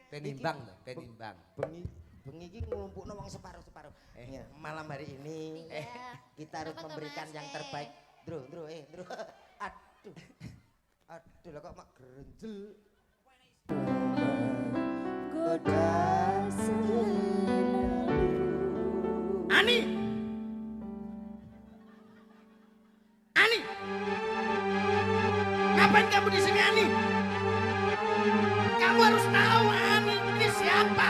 Penimbang to, penimbang. Bengi iki nglumpukno wong separuh-separuh. Malam hari ini kita harus memberikan yang terbaik. Ndro. Aduh. Aduh lah kok mak grenjel. Ani. Ngapain kamu di sini, Ani? Kamu harus tahu Ani ini siapa.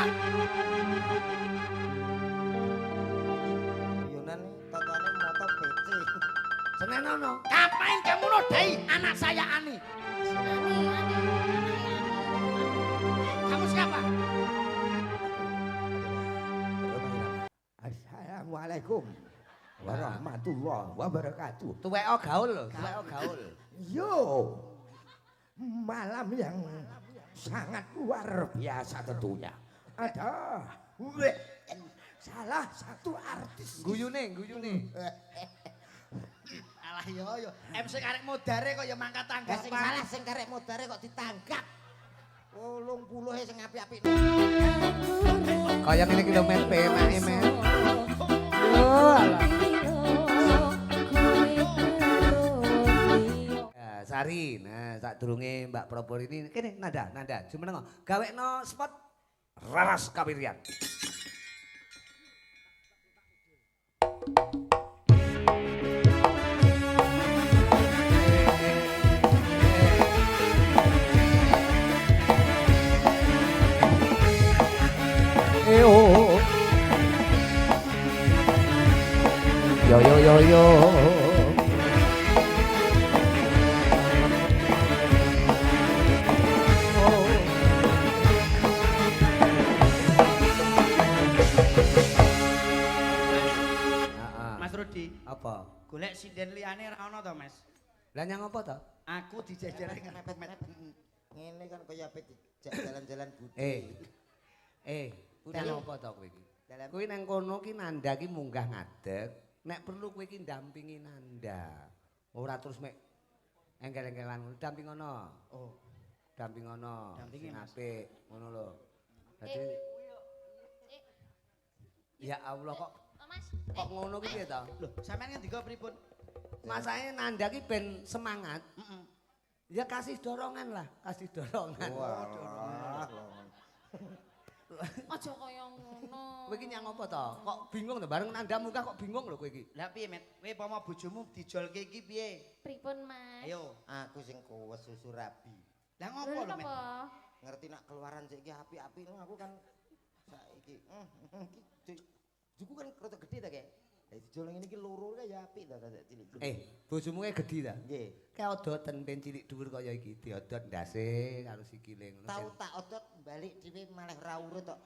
Yunan tatoane moto PC. Senenono, ngapain kamu nodai anak saya Ani? Kamu siapa? Assalamualaikum warahmatullahi wabarakatuh. Tuweko gaul lho, tuweko gaul. Yo, malam yang sangat luar biasa tentunya. Ada salah satu artis. Guyune. Alah yo. MC karek modare kok ya mangkat tangga. Sing salah sing karek modare kok ditangkap. 80 sing apik-apik. Kaya ngene ki lho men penake men. Yo alah. Sari, nah sak durunge Mbak Propor ini kene nada, jumeneng gawekno spot Raras Kapirian. Yo. Mas Rudi, Apa? golek sinden liyane ra ono to, Mas? Lah nyang apa to? Aku dijejer Mepet-mepet. Ngene kan kaya apik jalan-jalan budi. Kuwi nang apa to kowe iki? Kowe nang kono ki Nanda ki munggah ngadeg, nek perlu kowe ki ndampingi Nanda. Ora terus mek engkel-engkelan ngono, dampingono. Oh, Dampingono. Dampingi, Mas. Apik ngono lho. Dadi ya Allah kok ngono ki piye to? Lho, sampean ngendika pripun? Masane Nanda ki ben semangat. Ya kasih dorongan lah, kasih dorongan. wah. Aja kaya ngono. Kowe iki nyang apa to? Kok bingung to bareng Nanda munggah kok bingung lho kowe iki. Lah piye, Met? Kowe pama bojomu dijolke iki piye? Pripun, Mas? Ayo. Aku sing kuwes susu rabi. Lah ngopo lho, Met? Napa? Ngerti nak keluaran saiki apik-apik aku kan saiki juku kan rada gede ta kek. Lah dijol ngene iki loro kae ya apik ta cilik-cilik. Bojomu kae gedhi ta? Nggih. Kayak odoten ben cilik dhuwur kaya iki diodot ndase karo sikile ngono. Tau tak odot balik dhewe malah ra urut tok.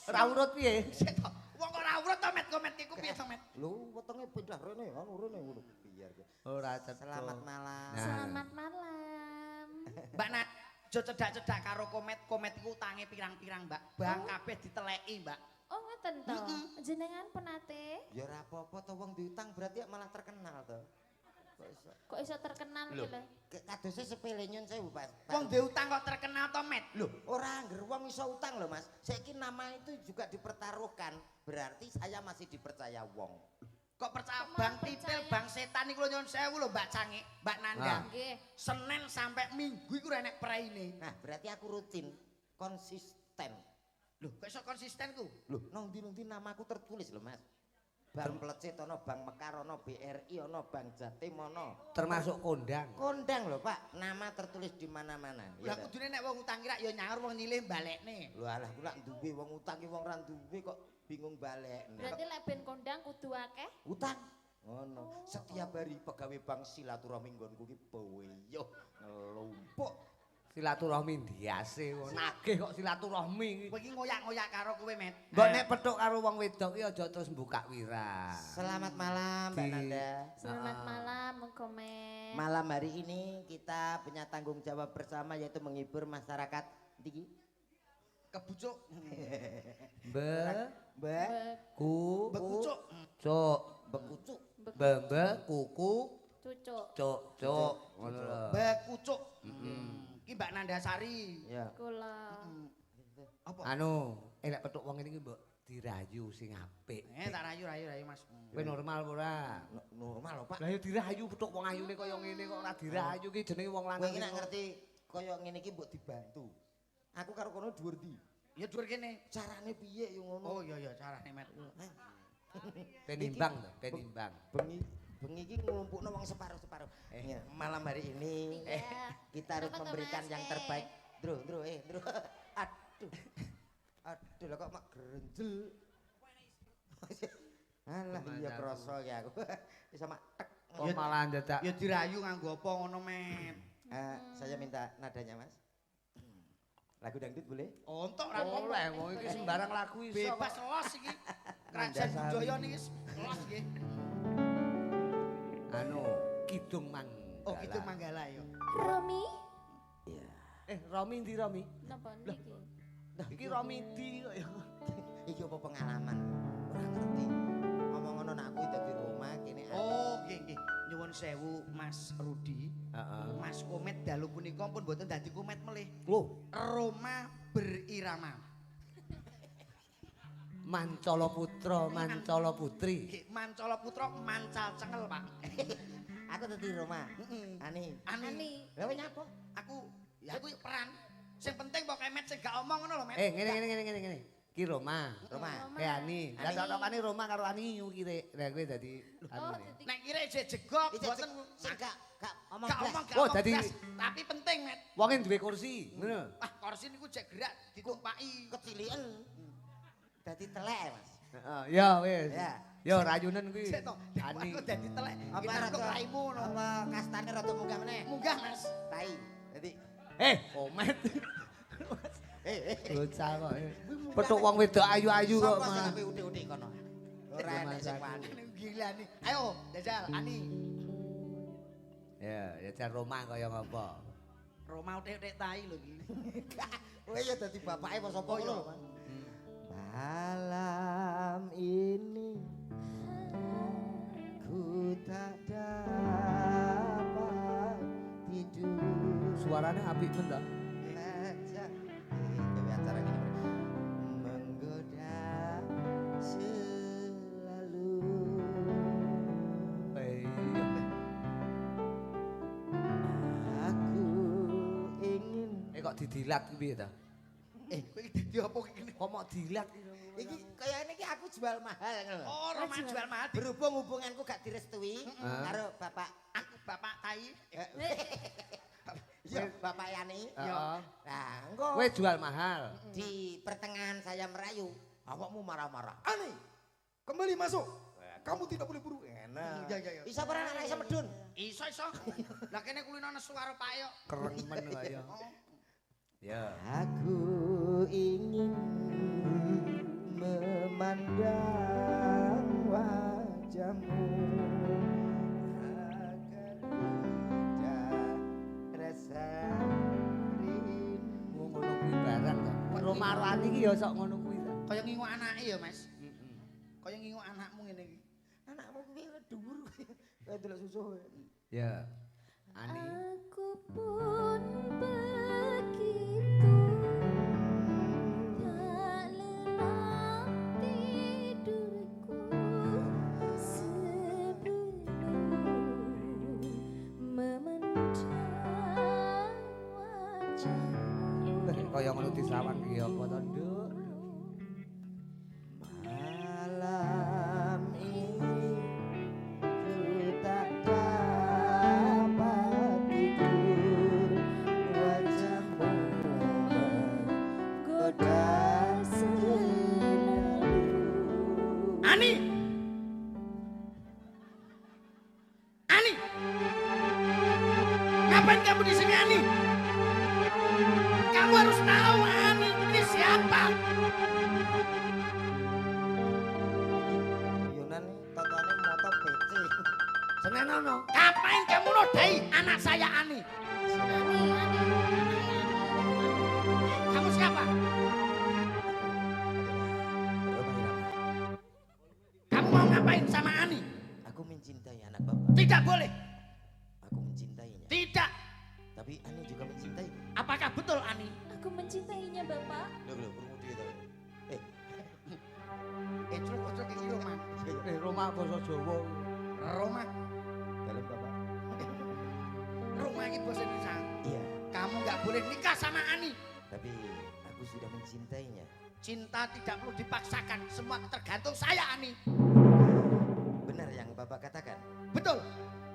Ora urut piye? Sik to. Wong kok ora urut to, Met? Komet iku piye to, Met? Lho, wetenge pindah rene kan rene ngono biar. Ora cetha. Selamat malam. Nah. Selamat malam. Mbak Nat, aja cedak-cedak karo Komet. Komet iku utange pirang-pirang, Mbak. Bang kabeh diteleki, Mbak. Oh, ngoten to. Jenengan penate? Ya ora apa-apa to wong diutang berarti malah terkenal to. Kok iso terkenal Lho, iki lho? kadose sepele nyun sewu, Pak. Wong duwe utang kok terkenal to, Met? Loh, ora angger wong iso utang lho, Mas. Saiki nama itu juga dipertaruhkan. Berarti saya masih dipercaya wong. Kok percaya Kok Bang malah Titil, percaya? Bang Setan iku lho nyun sewu lho, Mbak Cange, Mbak Nanda. Nggih. Senin sampai Minggu iku ora enek praine. Nah, berarti aku rutin, konsisten. Lho, kok iso konsisten ku? Loh, nang ndi namaku tertulis lho, Mas. Bang Plecet ana, Bang Mekar ana, BRI ana, Bang Jatim ana. Termasuk kondang. Kondang lho, Pak. Nama tertulis di mana-mana. Lah kudune nek wong utang kira ya nyaur wong nyilih balekne. Lho alah kula duwe wong utang ki wong ra duwe kok bingung balekne. Berarti lek ben kondang kudu akeh. Utang. Ngono. Setiap hari pegawai bank silaturahmi nggonku ki boyo ngelumpuk. Silaturahmi ndiase wong nagih kok silaturahmi. Kowe iki ngoyak-ngoyak karo kowe, Met. Mbok nek petuk karo wong wedok ki aja terus mbukak wirah. Selamat malam Mbak Di- Nanda. Selamat malam, Mengkomen. Malam hari ini kita punya tanggung jawab bersama yaitu menghibur masyarakat. Iki. Kebucuk. Be Mbak ku Bekucuk. cuk. bekucuk. Be kuku Cucuk. cuk ngono lho. Bekucuk. Iki Mbak Nandasari. Ya. Kula. Apa? Anu, nek petuk wong ini mbok dirayu sing apik. Tak rayu Mas. Kowe normal ora? Normal lho, Pak. Lah ya dirayu petuk wong ayune kaya ngene kok ora dirayu ki jenenge wong Kowe lanang. iki nek ngerti kaya ngene iki mbok dibantu. Aku karo kono dhuwur ndi? Ya dhuwur kene. Carane piye yo ngono? Oh iya carane Met. Penimbang to, penimbang. Bengi iki nglumpukno wong separuh-separuh. Malam hari ini kita harus memberikan yang terbaik. Ndro, Ndro. Aduh, lho kok mak grenjel. Alah iya krasa ki aku. Wis mak tek. Oh malah dadak. Ya dirayu nganggo apa ngono Met. Saya minta nadanya, Mas. Lagu dangdut boleh? Ontok ra Oleh wong iki sembarang lagu iso. bebas los iki. Kerajaan budaya niki los nggih. Anu, Kidung Manggala. Oh, Kidung Manggala ya. Romi? Iya. Romi ndi Romi? Napa niki? Iki Romi ndi kok ya. Iki apa pengalaman? Ora ngerti. Ngomong ngono nek aku dadi Roma kene. Oh, nggih. Nyuwun sewu Mas Rudi. Heeh. Mas Komet dalu punika pun mboten dadi komet melih. Lho, Roma berirama. Mancala Putra, Mancala Putri. Nggih, Mancala Putra mancal cengel, Pak. Aku dadi Roma. Ani. Ani. Lha kowe nyapa? Aku peran. Sing penting pokoke Met sing gak omong ngono lho, Met. Ngene. Ki Roma. Roma. Ani. Lah cocokane Roma karo Ani yu kire. Lah kowe dadi anu. Nek kira jegok mboten sing gak omong gak blas. omong gak Oh, omong dadi- blas, tapi penting, Met. Wonge duwe kursi, ngono. Ah, kursi niku jek gerak ditumpaki. Keciliken. Dadi telek, Mas. Heeh, ya wis. Ya. Ya rayunen kuwi. Sik to, Ani. aku dadi telek. Apa Kita kok rada- raimu ngono. Apa kastane rada munggah meneh? Munggah, Mas. Tai. Dadi Komet. eh Bocah kok. Petuk wong wedok ayu-ayu kok sapa sing mah. sampe udik-udik kono? Ora enek sing wani. Gila nih. Ayo, jajal Ani. Ya jan Roma kaya ngapa? Roma utek-utek tai lho iki. Kowe ya dadi bapake apa sapa Oh, iya. ngono, Mas? Malam ini ku tak dapat tidur. Suarane apik men ta? Lajak gawe acara gini menggoda selalu. Aku ingin Kok didilat kuwi piye ta? Kowe iki dadi apa iki? Kok mau dilat iki? iki kayaknya iki aku jual mahal ngono lho. Oh, Roma jual mahal. Berhubung hubunganku gak direstui karo bapak Aku bapak tai. ya bapak Yani. Heeh. Nah, engko Kowe jual mahal. di pertengahan saya merayu, awakmu marah-marah. Ani, kembali masuk. Kamu tidak boleh buru. Enak. Ya. Bisa ora anak iso medun? Iso. Lah kene kulino nesu karo Pak yo. Keremen kaya. Ya. Aku ingin memandang wajahmu agar tidak rasa rindu. Ngono kuwi barang ta. Roma karo Ani iki ya sok ngono kuwi ta. Kaya ngingu anake ya, Mas. Kaya ngingu anakmu ngene iki. Anakmu kuwi dhuwur kaya delok susu. Ya. Ani. Aku pun begitu tak lelap tidurku sebelum memandang wajahmu. Kaya ngono disawan ki apa to, Nduk? Malam ini ku tak dapat tidur, wajahmu menggoda selalu. Ani. Ngapain kamu di sini, Ani? Kamu harus tahu Ani ini siapa. Yunan totone moto PC. Senenono. Ngapain kamu nodai anak saya Ani? Kamu siapa? Kamu mau ngapain sama Ani? Aku mencintai anak bapak. Tidak boleh. Aku mencintainya. Tidak. Tapi Ani juga mencintai. Apa Roma basa Jawa. Roma. Dalam Bapak. Roma ini bahasa Indonesia. Iya, Kamu nggak boleh nikah sama Ani. tapi aku sudah mencintainya. Cinta tidak perlu dipaksakan. Semua tergantung saya, Ani. Benar yang Bapak katakan. Betul.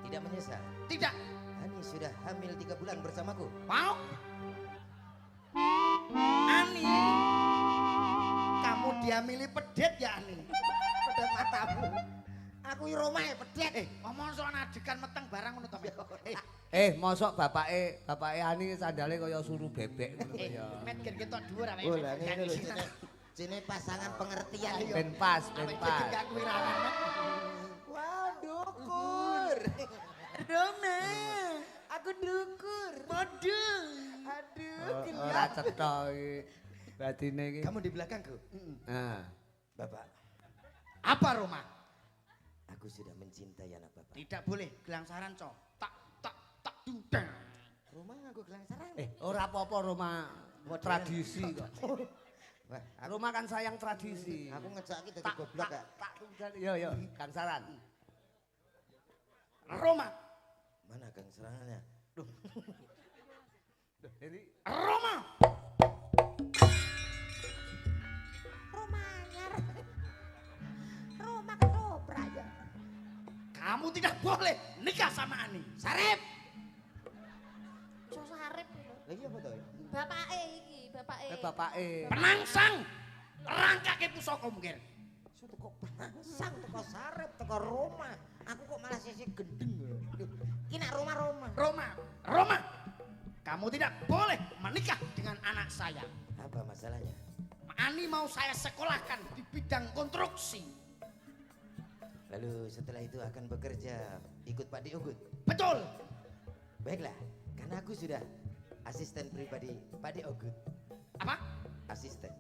Tidak menyesal. Tidak. Ani sudah hamil 3 bulan bersamaku. Mau? Ani. Kamu diamili pedet ya, Ani? Pedet matamu. Aku Roma ya pedet. Ngomong soal adegan meteng barang ngono to, Met. Mosok bapake Ani sandale kaya suruh bebek ngono kaya. Met gen ketok dhuwur awake. Oh lah ngene lho sini. Sini pasangan pengertian iki. Ben pas, ben Awake pas. gak kuwirangan, Met. Wah, dukur. Roma. Aku dukur. Modul. Aduh, Ora cetha iki. Batine iki. Kamu di belakangku. Nah, Bapak, Apa, Roma? aku sudah mencintai anak Bapak. Tidak boleh gelang saran, Cok. Tak dudang. Roma nganggo gelang sarang. ora apa-apa Roma tradisi kok. Wah, Roma kan sayang tradisi. aku ngejaki dadi goblok gak? Yo, Kang Saran. Roma. Mana gang serangannya? Duh, Ini Roma. Roma ketoprak ya. Kamu tidak boleh nikah sama Ani. Sarip. Susah arep lho. lagi apa tuh? Bapake iki, bapake. bapake. Penangsang. Rangkake pusaka mungkin. Su teko pasang, teko sarep, teko Roma. Aku kok malah sisi gendeng. Duh, ki nak Roma. Roma. Kamu tidak boleh menikah dengan anak saya. Apa masalahnya? Ani mau saya sekolahkan di bidang konstruksi. Lalu setelah itu akan bekerja ikut Pak Diogut. Betul. Baiklah, karena aku sudah asisten pribadi Pak Diogut. Apa? Asisten.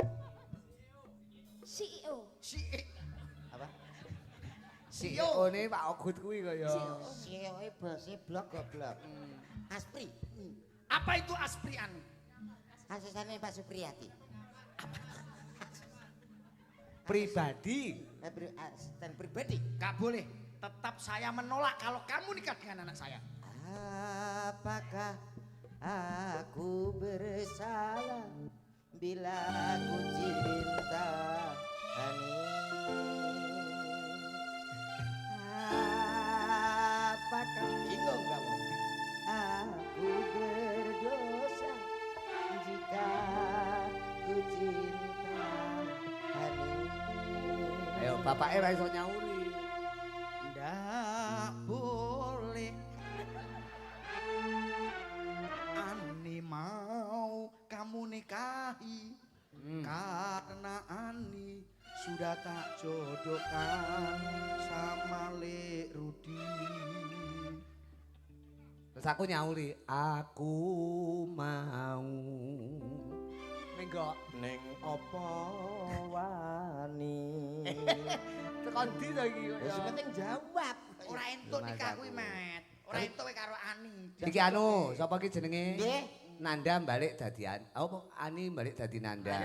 CEO. Si Apa? CEO ne Pak Ogut kuwi kaya. CEO bose blok goblok. Aspri. apa itu Aspri Ani? Asistennya Pak Supriyati. Pribadi. Asisten pribadi. Gak boleh. Tetap saya menolak kalau kamu nikah dengan anak saya. Apakah aku bersalah bila aku cinta Ani? Apakah bingung kamu? Aku berdosa jika ku cinta Ani. Ayo bapake ra iso nyauri. Ndak boleh. Ani mau kamu nikahi. Karena Ani sudah tak jodohkan sama Le Rudi. Terus aku nyauri, aku mau. Menggo Neng opo wani. tekan ndi to iki Ya sing penting jawab. Ora entuk nikah kuwi, Met. Ora entuk karo Ani. Iki anu, sapa iki jenenge? Nggih. Nanda balik dadi apa Ani balik dadi Nanda.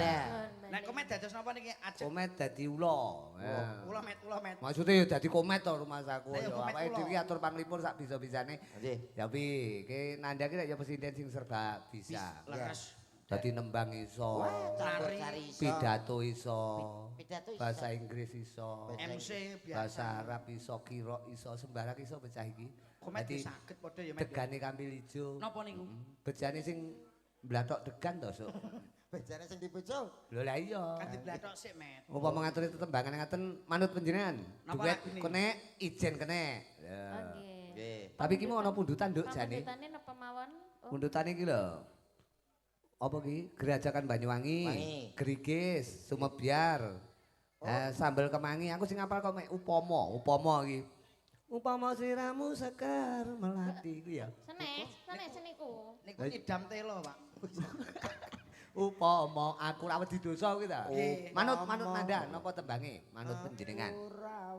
Nek komet dados napa niki ajeng? Komet dadi ula. Ya. Ula Met. Maksudnya ya dadi komet to rumah saku. Lah ya Ya komet awake ula. dhewe atur panglipur sak bisa-bisane. Nggih. Ya pi, ke Nanda ki ya presiden sing serba bisa. Leres. Dadi nembang iso, Campur Lari. cari iso. pidato iso, Pidato iso. bahasa Inggris iso, MC bahasa biasa. Arab iso, kira iso, sembarang iso pecah iki. Komet Dadi saged padha ya, Met. degane kambil ijo. Napa niku? Bejane sing blathok degan to, Sok. Bejane sing dibojo. Lho lah iya. Kan diblathok sik, Met. Upama ngaturi tetembangan ngaten manut panjenengan. Napa Duet lagine? kene, ijen kene. Ya. Oke. Nggih. Tapi ki mau ana pundutan, Nduk, jane. Pamundutane napa mawon? Oh, Pundutane iki lho. Apa ki? Gerajakan Banyuwangi, Wangi. Gerigis, Sumebyar. Sambel kemangi, aku sing ngapal kok mek upama iki. Upama siramu sekar melati ku ya. Senes seniku. Niku idam telo, Pak. Upama aku ra wedi dosa kuwi ta. Nggih. Manut Nanda napa tembange? Manut panjenengan.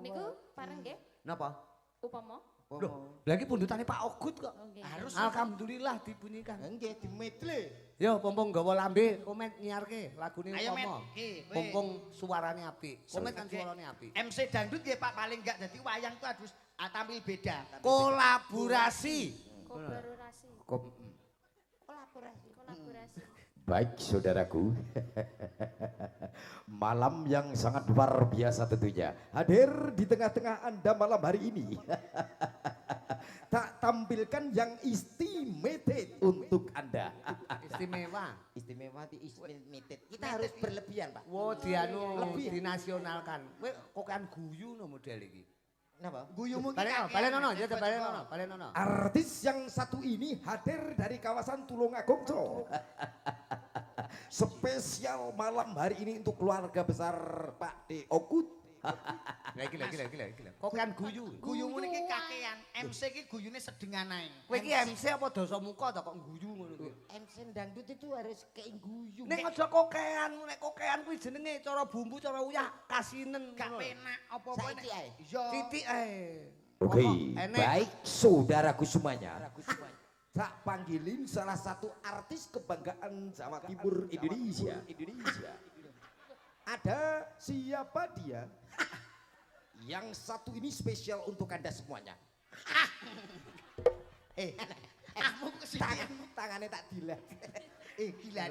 Niku pareng nggih. Napa? Upama. Loh, lagi pundutane Pak Ogut kok. Oke. Harus Alhamdulillah dibunyikan. Nggih di medley. Yo pompong gawa lambe komen nyiarke lagune Ayo, Met. umpama. Ki, kowe. Pompong suarane apik. Komen kan Sebagai suarane apik. MC dangdut ya Pak paling enggak jadi wayang tuh harus tampil beda. Kolaborasi. Kolaborasi. Kolaborasi. Baik saudaraku, malam yang sangat luar biasa tentunya hadir di tengah-tengah Anda malam hari ini. Tak tampilkan yang istimewa untuk Anda. Istimewa. Istimewa di limited. Kita harus berlebihan, Pak. Wo dianu Lebih. dinasionalkan. Kowe kokan guyu no model iki. Kenapa? Guyumu ki Balen kakean, nono, Met. ya balen nono, balen nono. Artis yang satu ini hadir dari kawasan Tulungagung, Cok. Spesial malam hari ini untuk keluarga besar Pak De Okut. Lagi. Kokan guyu. Guyumu niki kakean, MC ki guyune sedengan ae. Kowe iki MC apa dosa muka ta kok guyu ngono kuwi. MC dangdut itu harus kayak guyu. Nek aja kokean, nek kokean kuwi jenenge cara bumbu cara uyah kasinen. Gak penak apa-apa Saiki ae. Iya. Titik ae. Oke, Enek. baik saudaraku semuanya. Tak panggilin salah satu artis kebanggaan Jawa Timur Indonesia. Ada siapa dia? Yang satu ini spesial untuk Anda semuanya. Aku kesini. Tangannya tak dilat. Gila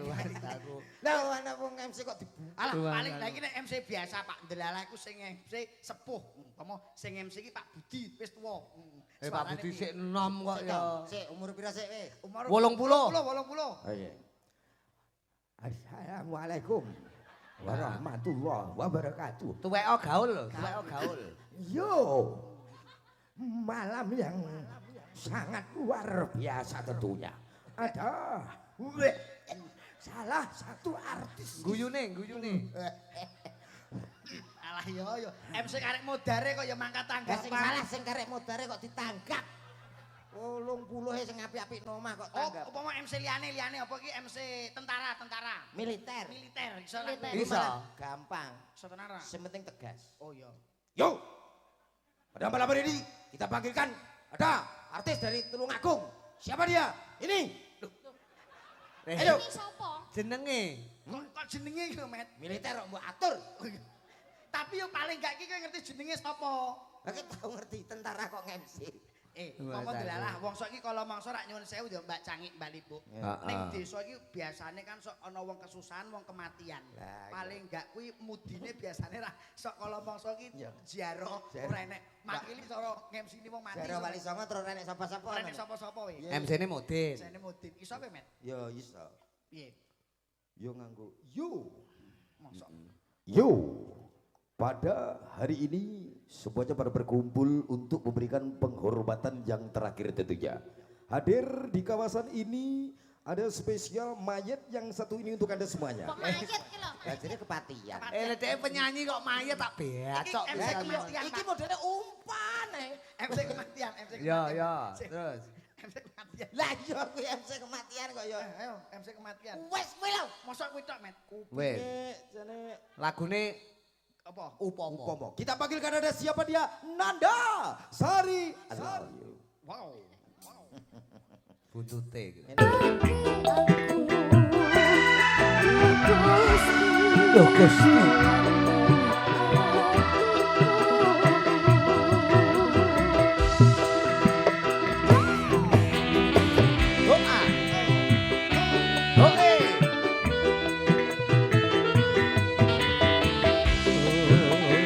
Aku. Lah ana wong MC kok dibuka. Alah Tuhan, paling Tuhan. lagi nek MC biasa Pak Ndelala iku sing MC sepuh. Umpama sing MC iki Pak Budi wis tuwa. Pak Budi sik enom kok ya. Sik umur pira sik wis? Umur 80. 80. Oke. Assalamualaikum warahmatullahi wabarakatuh. Tuweko gaul lho, tuweko gaul. Yo, malam yang sangat luar biasa tentunya. Ada salah satu artis. Guyune. Alah yo. MC karek modare kok ya mangkat Lah sing tanggapan. salah sing karek modare kok ditanggap. 80 sing apik-apik nomah kok Oh, tanggap. upama MC liyane apa iki MC tentara. Militer. Militer iso lah. Militer. Bisa. Gampang. Iso tenara. Sing penting tegas. Oh iya. Yo, pada malam hari ini kita panggilkan ada artis dari Tulungagung. Siapa dia? Ini. Ayo. Ini sopo? Jenenge. Kok jenenge iki lho, Met? Militer kok mbok atur. Tapi yo paling gak iki kowe ngerti jenenge sapa? Aku tau ngerti tentara kok MC. Wah, Ngomong tak delalah wong sok iki kalau mangsa rak nyuwun sewu yo Mbak Cangik Mbak Libu. Ning desa iki biasane kan sok ana wong kesusahan, wong kematian. Lah, iya. Paling gak kuwi mudine biasane ra sok kalau mangsa iki Iya. ziarah Ziarah. ora enek. Makili cara ngemsini wong mati. Jare wali songo terus renek sapa-sapa. Ora enek sapa-sapa we. Iya. MC-ne Mudin. Jane mudin. Iso apa, Met? Yo iso. Piye? Yo nganggo. Yo. Mosok. Yo. Pada hari ini semuanya pada berkumpul untuk memberikan penghormatan yang terakhir tentunya. Hadir di kawasan ini ada spesial mayat yang satu ini untuk Anda semuanya. Kok mayat ki lho? Lah jadi kepatian. Dhek penyanyi kok mayat tak beacok. Iki MC pisan. ki yo tiyang Iki modele umpan MC kematian, MC kematian. Ya, terus. MC kematian. Lah yo kuwi MC kematian kok yo. Ayo, MC kematian. Wes kuwi lho. Mosok kuwi tok, Met. Wes. Jane Lagune Apa? Upomo. Kita panggilkan ada siapa dia? Nanda Sari. Wow. Buntute gitu. Yo Gusti. Doa. Oke. Doa.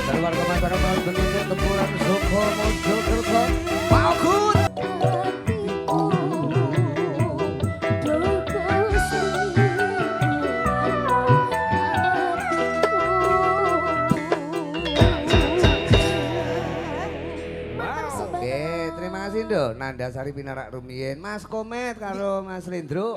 Keluarga masyarakat bentuk tempuran Soko Mojokerto Pak Ogut. Oke, terima kasih Ndo. Nanda Sari Pinarak Rumien, Mas Komet karo Mas Lindro.